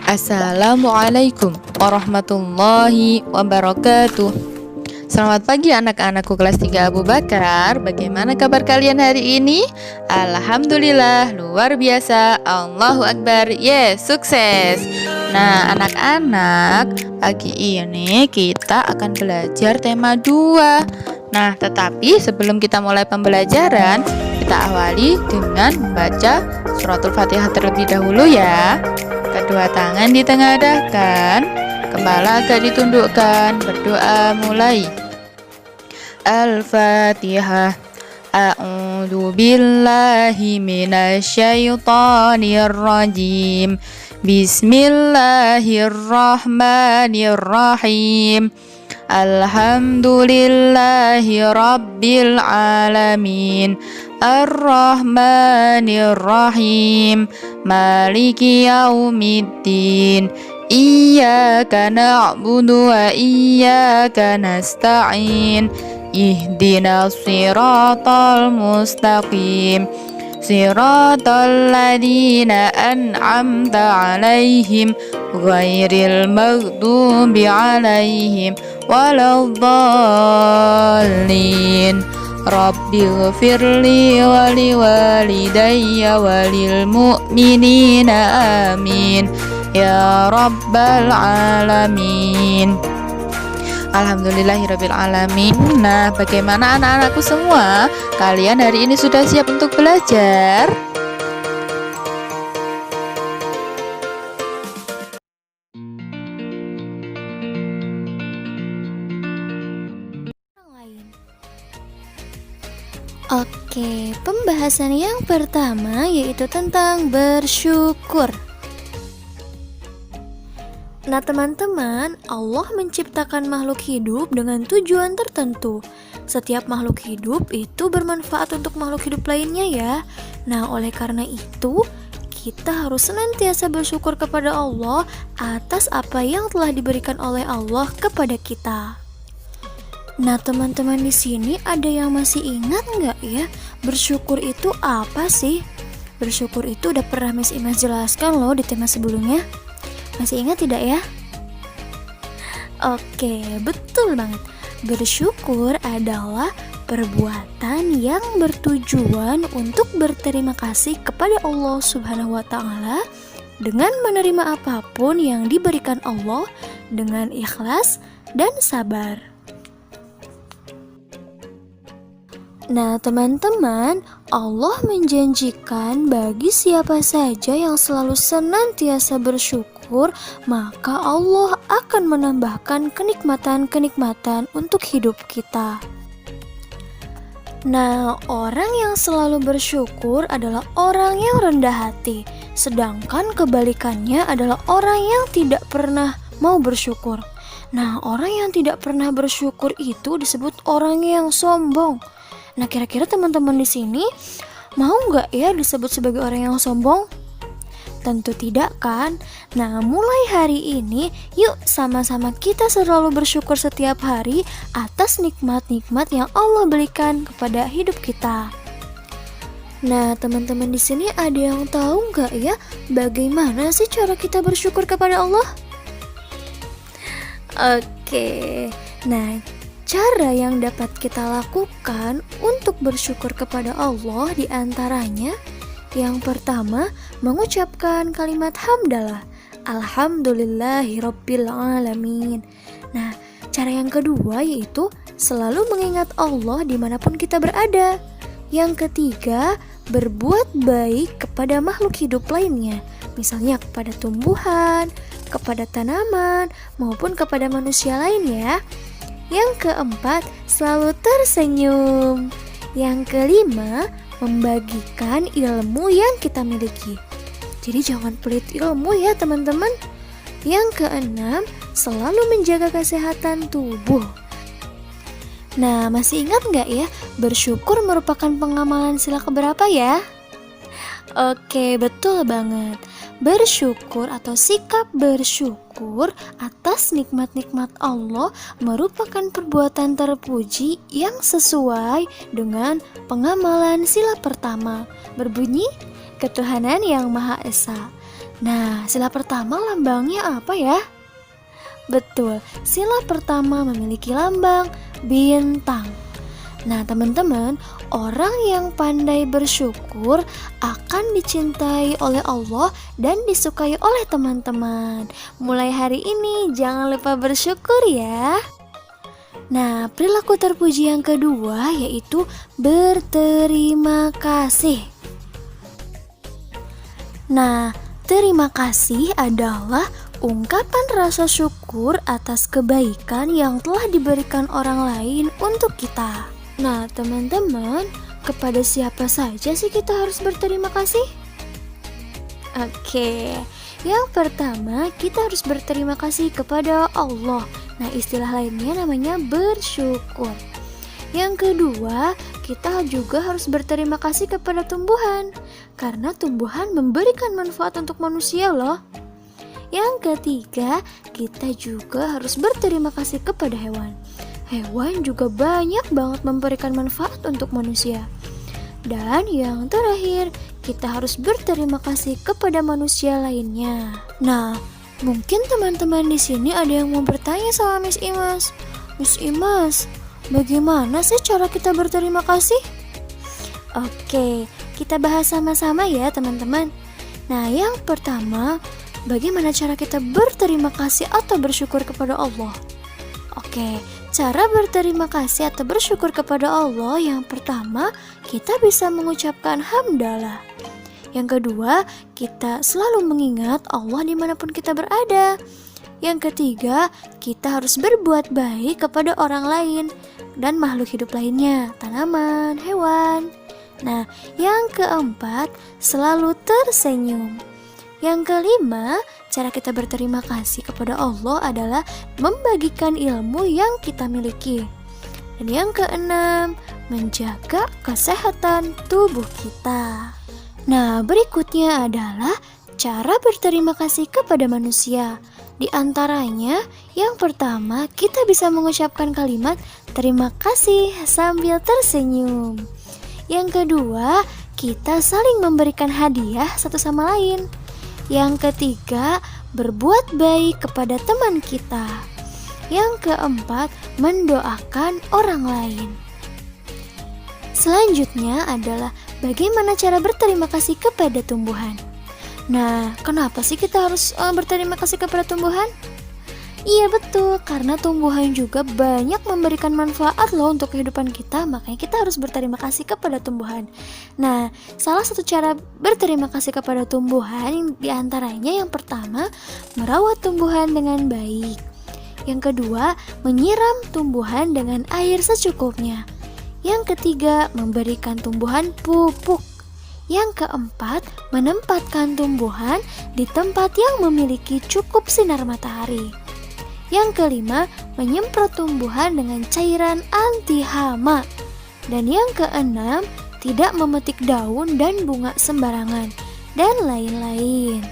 Assalamualaikum warahmatullahi wabarakatuh. Selamat pagi anak-anakku kelas 3 Abu Bakar. Bagaimana kabar kalian hari ini? Alhamdulillah, luar biasa. Allahu Akbar. Yes, sukses. Nah, anak-anak, pagi ini kita akan belajar tema 2. Nah, tetapi sebelum kita mulai pembelajaran, kita awali dengan membaca suratul Fatihah terlebih dahulu ya. Kedua tangan ditengadahkan, kepala agak ditundukkan, berdoa mulai. Al-Fatihah. A'udzu billahi minasyaitonir rajim. Bismillahirrahmanirrahim. Alhamdulillahi rabbil alamin. Ar-Rahmanir-Rahim. Maliki yaumiddin. Iyyaka na'budu wa iyyaka nasta'in. Ihdinas siratal mustaqim. Siratal ladzina an'amta 'alaihim ghairil maghdubi 'alaihim waladdallin. Rabbighfirli wa liwalidayya wa lil mu'minina amin ya rabbal alamin. Alhamdulillahirabbil alamin. Nah, bagaimana anak-anakku semua? Kalian hari ini sudah siap untuk belajar? Oke, pembahasan yang pertama yaitu tentang bersyukur. Nah teman-teman, Allah menciptakan makhluk hidup dengan tujuan tertentu. Setiap makhluk hidup itu bermanfaat untuk makhluk hidup lainnya ya. Nah oleh karena itu, kita harus senantiasa bersyukur kepada Allah atas apa yang telah diberikan oleh Allah kepada kita. Nah teman-teman di sini ada yang masih ingat nggak ya bersyukur itu apa sih? Bersyukur itu udah pernah Miss Imas jelaskan loh di tema sebelumnya. Masih ingat tidak ya? Oke, betul banget. Bersyukur adalah perbuatan yang bertujuan untuk berterima kasih kepada Allah Subhanahu wa Ta'ala dengan menerima apapun yang diberikan Allah dengan ikhlas dan sabar. Nah teman-teman, Allah menjanjikan bagi siapa saja yang selalu senantiasa bersyukur, maka Allah akan menambahkan kenikmatan-kenikmatan untuk hidup kita. Nah, orang yang selalu bersyukur adalah orang yang rendah hati, sedangkan kebalikannya adalah orang yang tidak pernah mau bersyukur. Nah, orang yang tidak pernah bersyukur itu disebut orang yang sombong. Nah, kira-kira teman-teman di sini mau nggak ya disebut sebagai orang yang sombong? Tentu tidak kan? Nah, mulai hari ini, yuk sama-sama kita selalu bersyukur setiap hari atas nikmat-nikmat yang Allah berikan kepada hidup kita. Nah, teman-teman di sini ada yang tahu nggak ya bagaimana sih cara kita bersyukur kepada Allah? Oke, nah cara yang dapat kita lakukan untuk bersyukur kepada Allah diantaranya yang pertama, mengucapkan kalimat hamdalah. Alhamdulillahirabbil alamin. Nah, cara yang kedua yaitu selalu mengingat Allah dimanapun kita berada. Yang ketiga, berbuat baik kepada makhluk hidup lainnya, misalnya kepada tumbuhan, kepada tanaman, maupun kepada manusia lain ya. Yang keempat, selalu tersenyum. Yang kelima, membagikan ilmu yang kita miliki. Jadi jangan pelit ilmu ya teman-teman. Yang keenam, selalu menjaga kesehatan tubuh. Nah, masih ingat nggak ya, bersyukur merupakan pengamalan sila keberapa ya? Oke, betul banget. Bersyukur atau sikap bersyukur atas nikmat-nikmat Allah merupakan perbuatan terpuji yang sesuai dengan pengamalan sila pertama, berbunyi ketuhanan yang Maha Esa. Nah, sila pertama lambangnya apa ya? Betul, sila pertama memiliki lambang bintang. Nah, teman-teman, orang yang pandai bersyukur akan dicintai oleh Allah dan disukai oleh teman-teman. Mulai hari ini jangan lupa bersyukur ya. Nah, perilaku terpuji yang kedua yaitu berterima kasih. Nah, terima kasih adalah ungkapan rasa syukur atas kebaikan yang telah diberikan orang lain untuk kita. Nah, teman-teman, kepada siapa saja sih kita harus berterima kasih? Oke, yang pertama kita harus berterima kasih kepada Allah. Nah, istilah lainnya namanya bersyukur. Yang kedua, kita juga harus berterima kasih kepada tumbuhan, karena tumbuhan memberikan manfaat untuk manusia loh. Yang ketiga, kita juga harus berterima kasih kepada hewan. Hewan juga banyak banget memberikan manfaat untuk manusia. Dan yang terakhir, kita harus berterima kasih kepada manusia lainnya. Nah, mungkin teman-teman di sini ada yang mau bertanya sama Miss Imas. Miss Imas, bagaimana sih cara kita berterima kasih? Oke, kita bahas sama-sama ya teman-teman. Nah, yang pertama, bagaimana cara kita berterima kasih atau bersyukur kepada Allah? Oke, cara berterima kasih atau bersyukur kepada Allah yang pertama, kita bisa mengucapkan hamdalah. Yang kedua, kita selalu mengingat Allah dimanapun kita berada. Yang ketiga, kita harus berbuat baik kepada orang lain dan makhluk hidup lainnya, tanaman, hewan. Nah, yang keempat, selalu tersenyum. Yang kelima, cara kita berterima kasih kepada Allah adalah membagikan ilmu yang kita miliki. Dan yang keenam, menjaga kesehatan tubuh kita. Nah, berikutnya adalah cara berterima kasih kepada manusia. Di antaranya, yang pertama, kita bisa mengucapkan kalimat terima kasih sambil tersenyum. Yang kedua, kita saling memberikan hadiah satu sama lain. Yang ketiga, berbuat baik kepada teman kita. Yang keempat, mendoakan orang lain. Selanjutnya adalah bagaimana cara berterima kasih kepada tumbuhan. Nah, kenapa sih kita harus berterima kasih kepada tumbuhan? Iya betul, karena tumbuhan juga banyak memberikan manfaat loh untuk kehidupan kita, makanya kita harus berterima kasih kepada tumbuhan. Nah, salah satu cara berterima kasih kepada tumbuhan diantaranya yang pertama, merawat tumbuhan dengan baik. Yang kedua, menyiram tumbuhan dengan air secukupnya. Yang ketiga, memberikan tumbuhan pupuk. Yang keempat, menempatkan tumbuhan di tempat yang memiliki cukup sinar matahari. Yang kelima, menyemprot tumbuhan dengan cairan anti hama. Dan yang keenam, tidak memetik daun dan bunga sembarangan, dan lain-lain.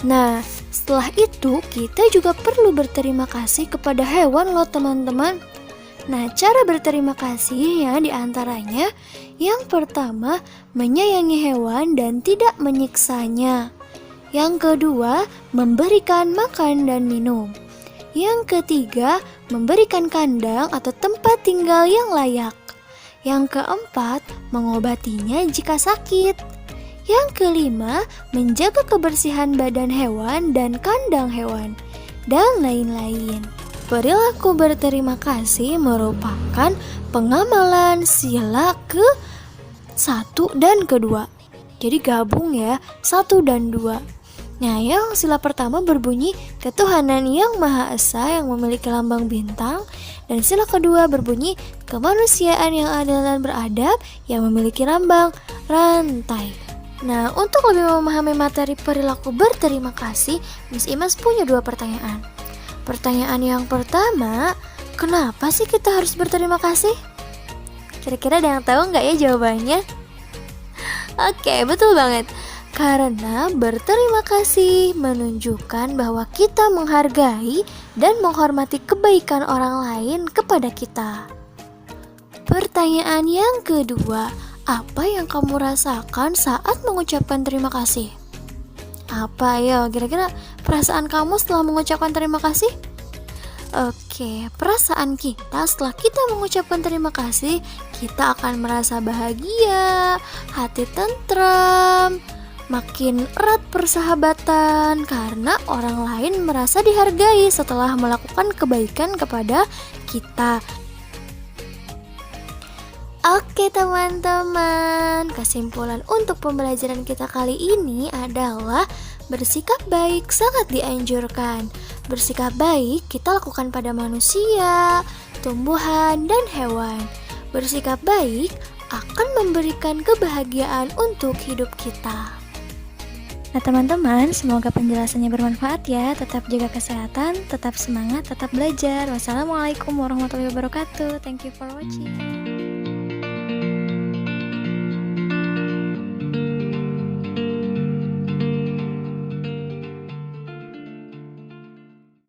Nah, setelah itu kita juga perlu berterima kasih kepada hewan loh teman-teman. Nah, cara berterima kasih ya diantaranya, yang pertama, menyayangi hewan dan tidak menyiksanya. Yang kedua, memberikan makan dan minum. Yang ketiga, memberikan kandang atau tempat tinggal yang layak. Yang keempat, mengobatinya jika sakit. Yang kelima, menjaga kebersihan badan hewan dan kandang hewan, dan lain-lain. Perilaku berterima kasih merupakan pengamalan sila ke-1 dan ke-2. Jadi gabung ya, 1 dan 2. Nah, yang sila pertama berbunyi ketuhanan yang Maha Esa yang memiliki lambang bintang, dan sila kedua berbunyi kemanusiaan yang adil dan beradab yang memiliki lambang rantai. Nah, untuk lebih memahami materi perilaku berterima kasih, Miss Imas punya 2 pertanyaan. Pertanyaan yang pertama, kenapa sih kita harus berterima kasih? Kira-kira ada yang tahu nggak ya jawabannya? Oke, betul banget. Karena berterima kasih menunjukkan bahwa kita menghargai dan menghormati kebaikan orang lain kepada kita. Pertanyaan yang kedua, apa yang kamu rasakan saat mengucapkan terima kasih? Apa ya kira-kira perasaan kamu setelah mengucapkan terima kasih? Oke, perasaan kita setelah kita mengucapkan terima kasih, kita akan merasa bahagia, hati tentram, makin erat persahabatan karena orang lain merasa dihargai setelah melakukan kebaikan kepada kita. Oke teman-teman, kesimpulan untuk pembelajaran kita kali ini adalah bersikap baik sangat dianjurkan. Bersikap baik kita lakukan pada manusia, tumbuhan, dan hewan. Bersikap baik akan memberikan kebahagiaan untuk hidup kita. Nah teman-teman, semoga penjelasannya bermanfaat ya. Tetap jaga kesehatan, tetap semangat, tetap belajar. Wassalamualaikum warahmatullahi wabarakatuh. Thank you for watching.